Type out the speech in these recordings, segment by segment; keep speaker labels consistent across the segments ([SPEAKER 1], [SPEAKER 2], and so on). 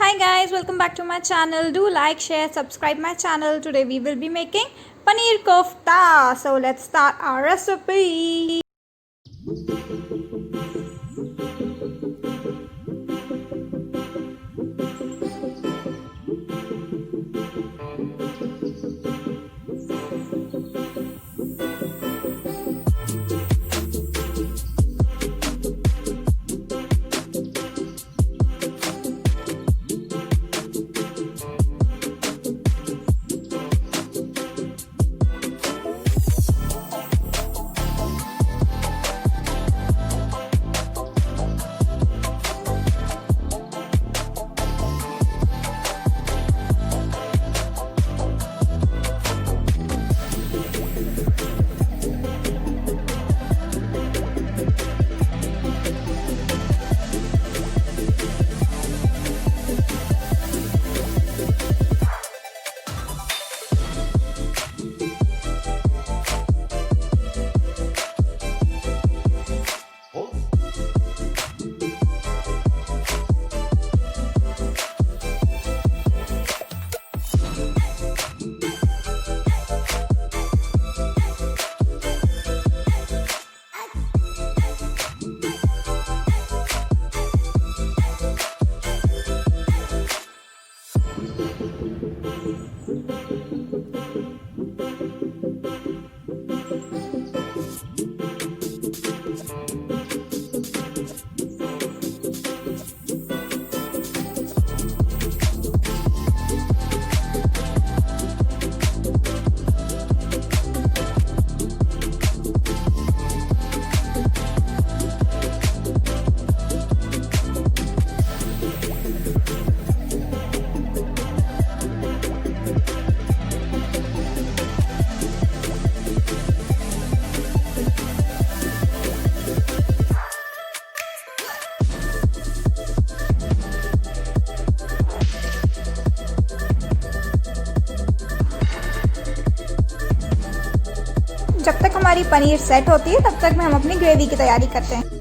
[SPEAKER 1] Hi guys, welcome back to my channel. Do like, share, subscribe my channel. Today we will be making paneer kofta. So let's start our recipe. जब तक हमारी paneer set होती है तब तक हम अपनी ग्रेवी की तैयारी करते हैं।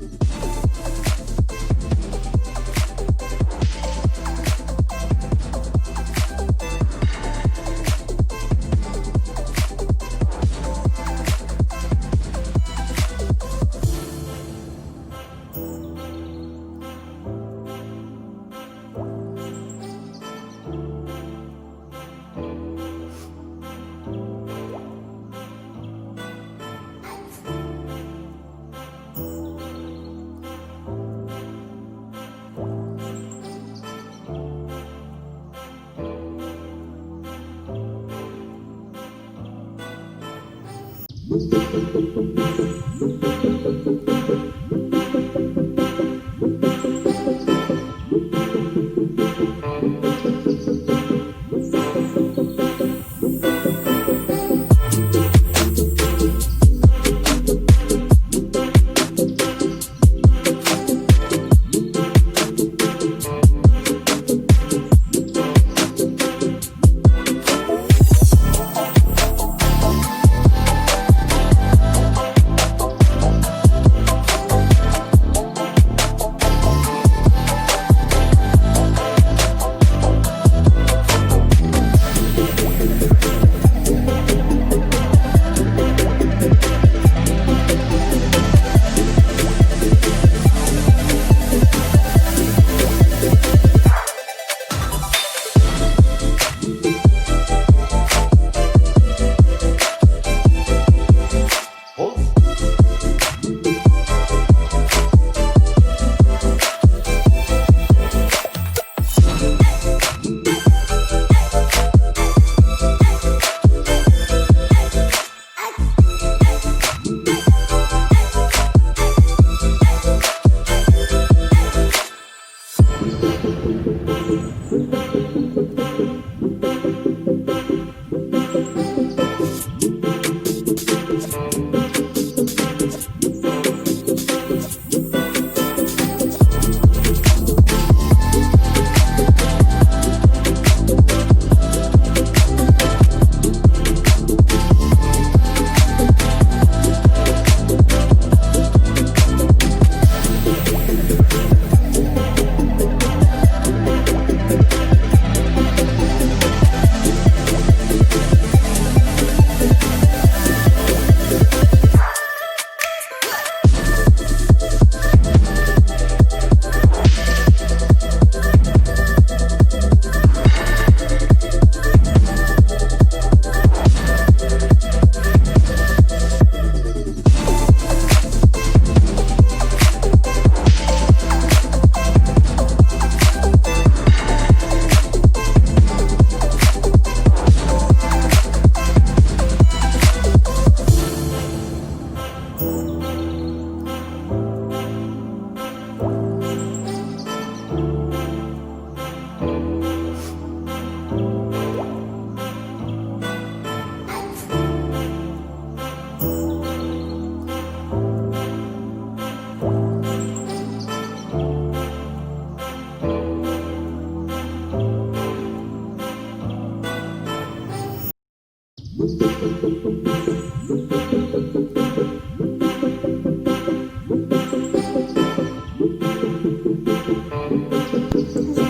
[SPEAKER 1] As you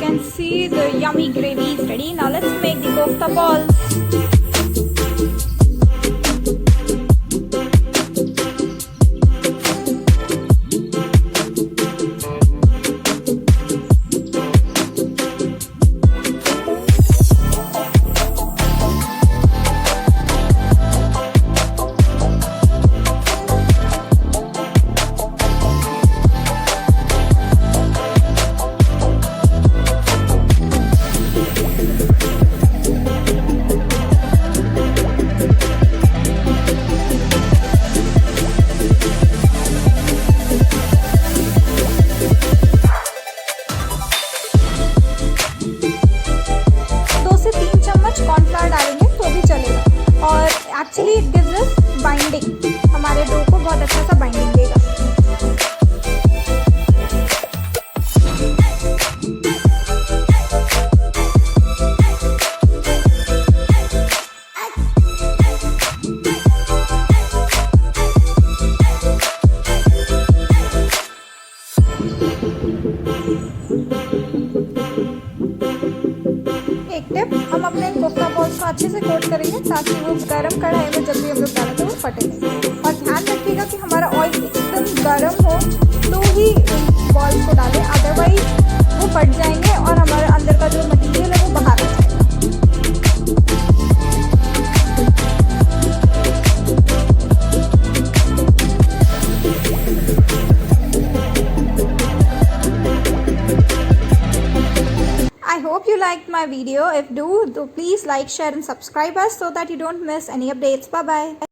[SPEAKER 1] can see, the yummy gravy is ready. Now let's make the kofta balls. Cornflour डालेंगे तो भी चलेगा और actually it gives us binding, हमारे डो को बहुत अच्छा सा बाइंडिंग देगा। एक टिप, हम अपने कोफ्ता बॉल्स को अच्छे से कोट करेंगे ताकि वो गरम कढ़ाई में जब भी हम लोग डालें तो वो फटे नहीं। और ध्यान रखिएगा कि हमारा ऑयल एकदम गरम हो तो ही बॉल्स को डालें, अदरवाइज वो फट जाएंगे और हमारे अंदर का जो मटीरियल है वो बाहर आ जाएगा। I hope you liked my video. If do please like, share and subscribe us so that you don't miss any updates. Bye bye.